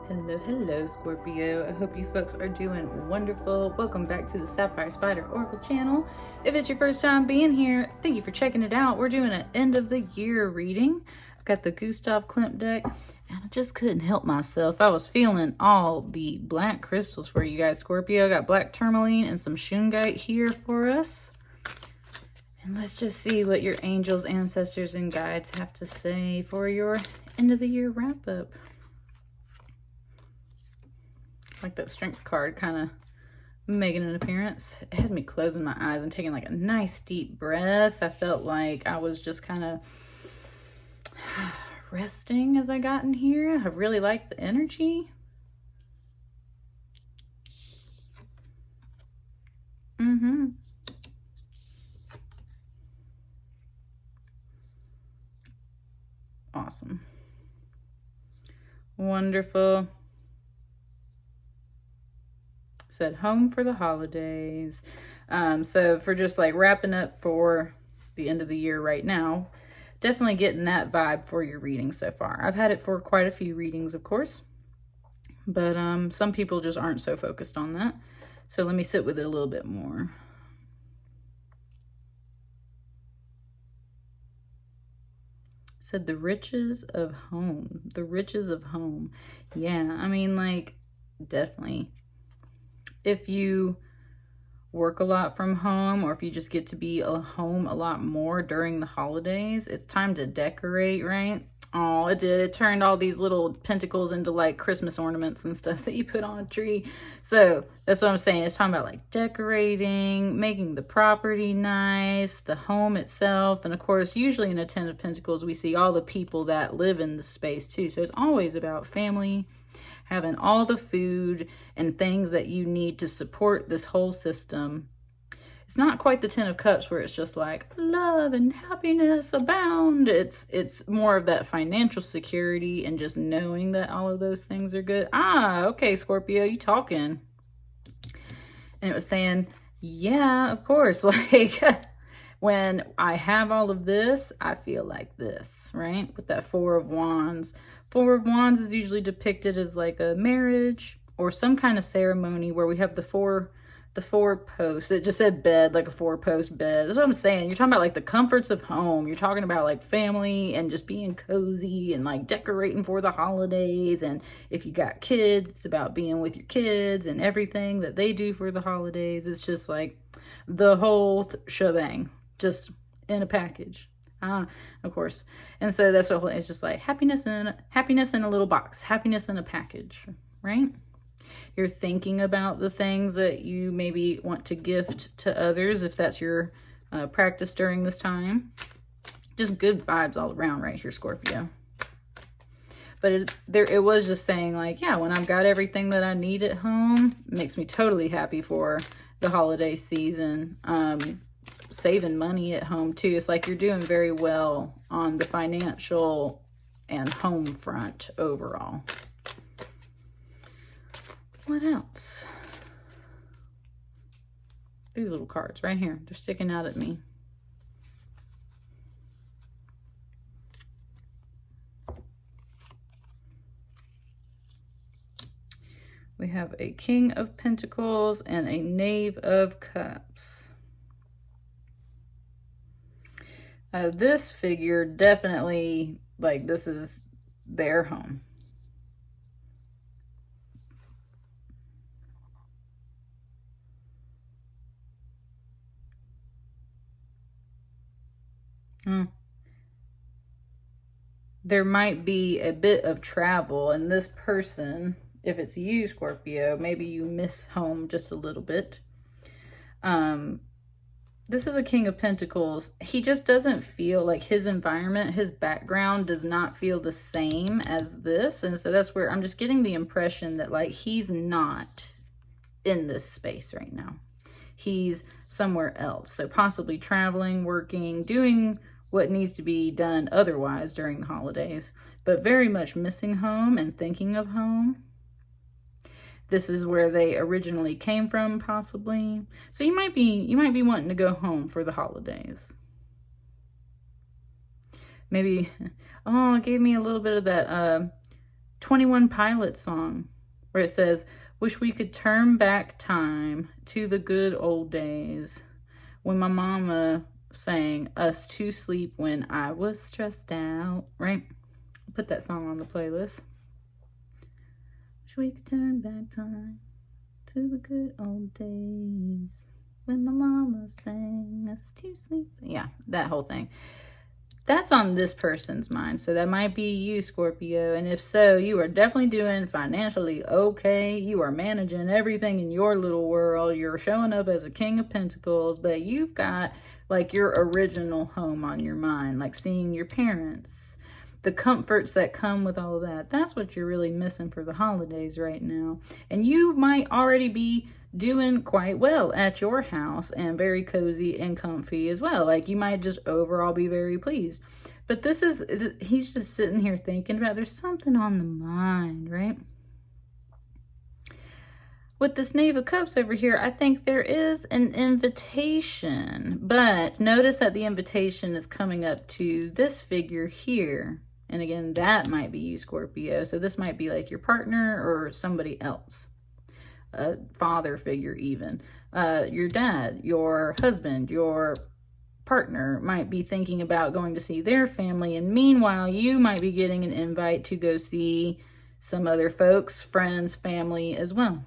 Hello, Scorpio. I hope you folks are doing wonderful. Welcome back to the Sapphire Spider Oracle channel. If it's your first time being here, thank you for checking it out. We're doing an end of the year reading. I've got the Gustav Klimt deck, and I just couldn't help myself. I was feeling all the black crystals for you guys, Scorpio. I got black Tourmaline and some Shungite here for us. And let's just see what your angels, ancestors, and guides have to say for your end of the year wrap up. Like that strength card kind of making an appearance. It had me closing my eyes and taking like a nice deep breath. I felt like I was just kind of resting as I got in here. I really like the energy. Awesome. Wonderful. Said home for the holidays. So for just like wrapping up for the end of the year right now, definitely getting that vibe for your reading so far. I've had it for quite a few readings, of course, but some people just aren't so focused on that. So let me sit with it a little bit more. Said the riches of home. The riches of home. Yeah, I mean, like, definitely. If you work a lot from home, or if you just get to be at home a lot more during the holidays, it's time to decorate, right? Oh, it did. It turned all these little pentacles into like Christmas ornaments and stuff that you put on a tree. So that's what I'm saying. It's talking about like decorating, making the property nice, the home itself. And of course, usually in a Ten of Pentacles, we see all the people that live in the space too. So it's always about family, having all the food and things that you need to support this whole system. It's not quite the Ten of Cups where it's just like love and happiness abound. It's more of that financial security and just knowing that all of those things are good. Ah, okay, Scorpio, you talking. And it was saying, yeah, of course, like when I have all of this, I feel like this, right? With that Four of Wands. Four of Wands is usually depicted as like a marriage or some kind of ceremony where we have the four posts. It just said bed, like a 4-post bed. That's what I'm saying. You're talking about like the comforts of home. You're talking about like family and just being cozy and like decorating for the holidays. And if you got kids, it's about being with your kids and everything that they do for the holidays. It's just like the whole shebang, just in a package. Of course. And so that's what it's just like happiness in a little box, happiness in a package, right? You're thinking about the things that you maybe want to gift to others if that's your practice during this time. Just good vibes all around right here, Scorpio. But it was just saying like, yeah, when I've got everything that I need at home, it makes me totally happy for the holiday season. Saving money at home too. It's like you're doing very well on the financial and home front overall. What else? These little cards right here, they're sticking out at me. We have a King of Pentacles and a Knave of Cups. This figure definitely, like, this is their home. There might be a bit of travel, and this person, if it's you, Scorpio, maybe you miss home just a little bit. This is a King of Pentacles. He just doesn't feel like his environment, his background does not feel the same as this. And so that's where I'm just getting the impression that like he's not in this space right now. He's somewhere else. So possibly traveling, working, doing what needs to be done otherwise during the holidays, but very much missing home and thinking of home. This is where they originally came from, possibly. So you might be wanting to go home for the holidays. Maybe, oh, it gave me a little bit of that 21 Pilots song where it says, wish we could turn back time to the good old days when my mama sang us to sleep when I was stressed out, right? Put that song on the playlist. Wish we could turn back time to the good old days when my mama sang us to sleep. Yeah, that whole thing. That's on this person's mind. So that might be you, Scorpio. And if so, you are definitely doing financially okay. You are managing everything in your little world. You're showing up as a King of Pentacles, but you've got like your original home on your mind, like seeing your parents, the comforts that come with all of that. That's what you're really missing for the holidays right now. And you might already be doing quite well at your house and very cozy and comfy as well. Like you might just overall be very pleased. But he's just sitting here thinking about, there's something on the mind, right? With this Knave of Cups over here, I think there is an invitation, but notice that the invitation is coming up to this figure here. And again, that might be you, Scorpio. So this might be like your partner or somebody else. A father figure even. Your dad, your husband, your partner might be thinking about going to see their family. And meanwhile, you might be getting an invite to go see some other folks, friends, family as well.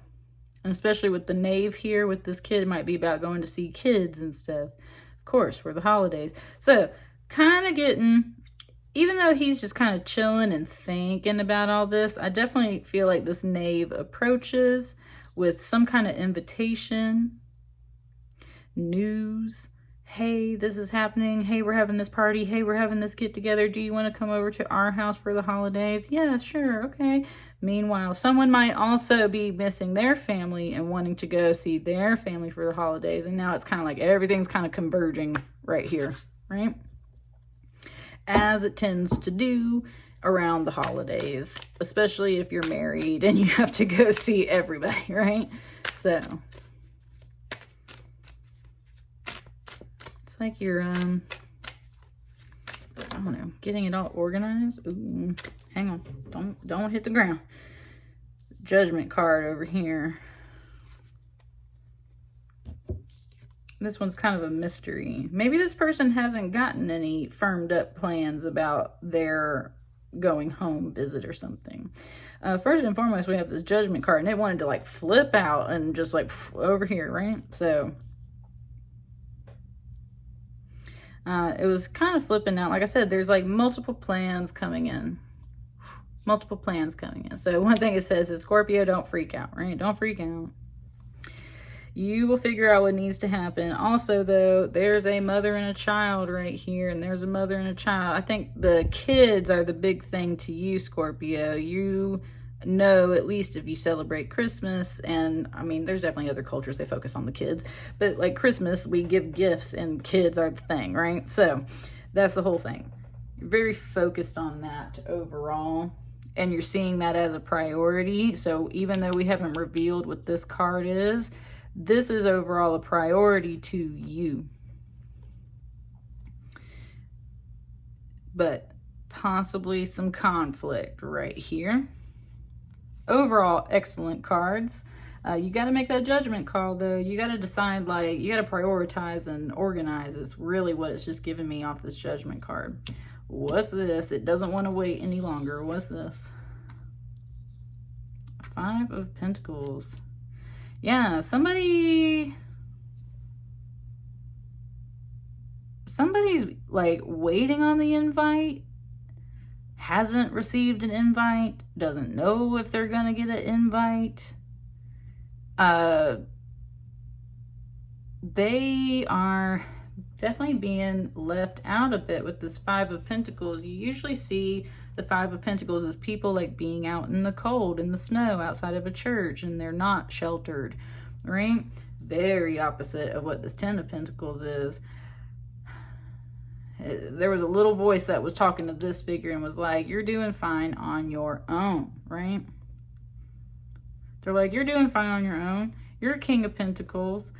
And especially with the Knave here with this kid, it might be about going to see kids and stuff. Of course, for the holidays. So kind of getting, even though he's just kind of chilling and thinking about all this, I definitely feel like this Knave approaches with some kind of invitation, news. Hey, this is happening. Hey, we're having this party. Hey, we're having this get together. Do you want to come over to our house for the holidays? Yeah, sure. Okay. Meanwhile, someone might also be missing their family and wanting to go see their family for the holidays. And now it's kind of like everything's kind of converging right here, right? As it tends to do around the holidays, especially if you're married and you have to go see everybody, right? So it's like you're I don't know, getting it all organized. Ooh, hang on, don't hit the ground. Judgment card over here. This one's kind of a mystery. Maybe this person hasn't gotten any firmed up plans about their going home visit or something. First and foremost, we have this Judgment card, and it wanted to like flip out and just like over here, right? So it was kind of flipping out. Like I said, there's like multiple plans coming in. So one thing it says is, Scorpio, don't freak out, right? Don't freak out. You will figure out what needs to happen. Also, though, there's a mother and a child right here, and there's a mother and a child. I think the kids are the big thing to you, Scorpio. You know, at least if you celebrate Christmas, and I mean, there's definitely other cultures, they focus on the kids, but like Christmas, we give gifts, and kids are the thing, right? So that's the whole thing. You're very focused on that overall, and you're seeing that as a priority. So even though we haven't revealed what this card is, this is overall a priority to you. But possibly some conflict right here. Overall, excellent cards. You got to make that judgment call, though. You got to decide, like, you got to prioritize and organize. It's really what it's just giving me off this Judgment card. What's this? It doesn't want to wait any longer. What's this? Five of Pentacles. Yeah, somebody's like waiting on the invite, hasn't received an invite, doesn't know if they're gonna get an invite. They are definitely being left out a bit with this Five of Pentacles. You usually see the Five of Pentacles as people like being out in the cold, in the snow, outside of a church, and they're not sheltered, right? Very opposite of what this Ten of Pentacles is. There was a little voice that was talking to this figure and was like, you're doing fine on your own, right? They're like, you're doing fine on your own. You're a King of Pentacles.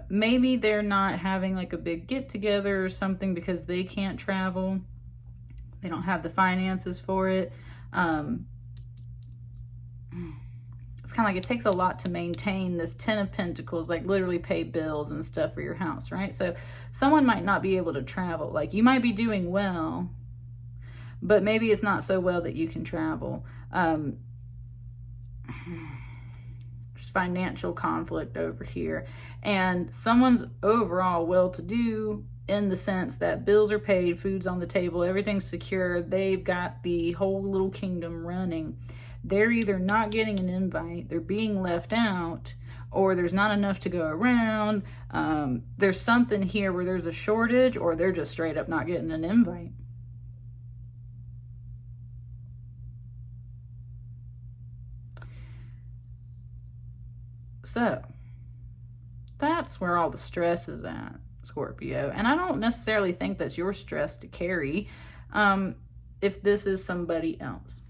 Maybe they're not having like a big get together or something because they can't travel. They don't have the finances for it. it's kind of like it takes a lot to maintain this 10 of Pentacles, like literally pay bills and stuff for your house, right? So someone might not be able to travel. Like you might be doing well, but maybe it's not so well that you can travel. There's financial conflict over here. And someone's overall well-to-do in the sense that bills are paid, food's on the table, everything's secure. They've got the whole little kingdom running. They're either not getting an invite, they're being left out, or there's not enough to go around. There's something here where there's a shortage, or they're just straight up not getting an invite. So that's where all the stress is at, Scorpio. And I don't necessarily think that's your stress to carry if this is somebody else.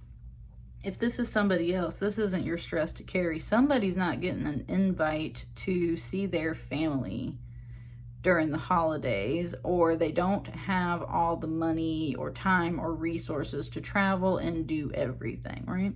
If this is somebody else, this isn't your stress to carry. Somebody's not getting an invite to see their family during the holidays, or they don't have all the money or time or resources to travel and do everything, right?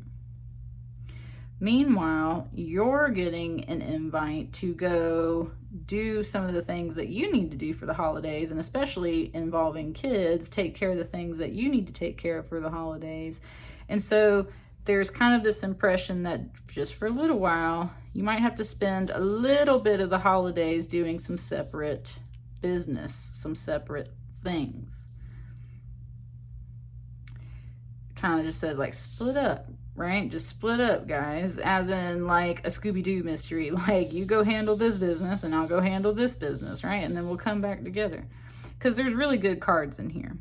Meanwhile, you're getting an invite to go do some of the things that you need to do for the holidays, and especially involving kids, take care of the things that you need to take care of for the holidays. And so there's kind of this impression that just for a little while, you might have to spend a little bit of the holidays doing some separate business, some separate things. Kind of just says like split up, right? Just split up, guys, as in like a Scooby-Doo mystery. Like you go handle this business and I'll go handle this business, right? And then we'll come back together. Because there's really good cards in here.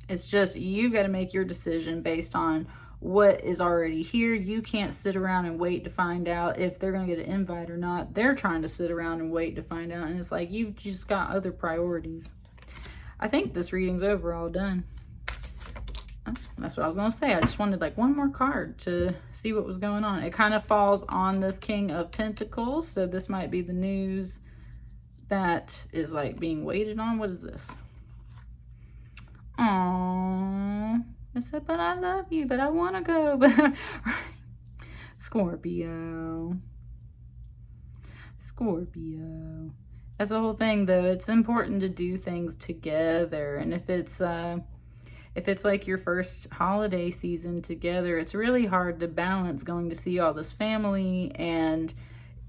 It's just you got to make your decision based on what is already here. You can't sit around and wait to find out if they're going to get an invite or not. They're trying to sit around and wait to find out. And it's like you've just got other priorities. I think this reading's overall done. Oh, that's what I was going to say. I just wanted like one more card to see what was going on. It kind of falls on this King of Pentacles. So this might be the news that is like being waited on. What is this? Aww. I said, but I love you, but I want to go. But Scorpio. Scorpio. That's the whole thing, though. It's important to do things together. And if it's like your first holiday season together, it's really hard to balance going to see all this family, and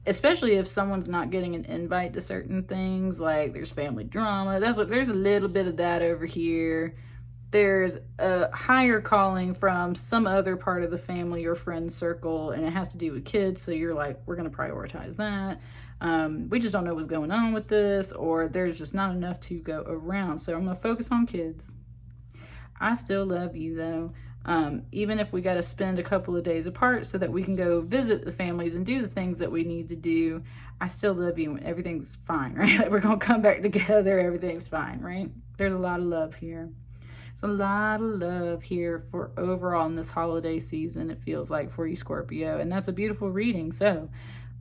especially if someone's not getting an invite to certain things, like there's family drama. There's a little bit of that over here. There's a higher calling from some other part of the family or friend circle, and it has to do with kids. So you're like, we're going to prioritize that. We just don't know what's going on with this, or there's just not enough to go around. So I'm going to focus on kids. I still love you, though. Even if we got to spend a couple of days apart so that we can go visit the families and do the things that we need to do, I still love you. Everything's fine, right? Like we're going to come back together. Everything's fine, right? There's a lot of love here. It's a lot of love here for overall in this holiday season, it feels like, for you, Scorpio. And that's a beautiful reading. So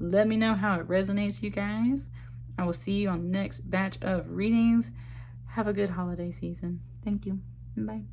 let me know how it resonates, you guys. I will see you on the next batch of readings. Have a good holiday season. Thank you. Bye.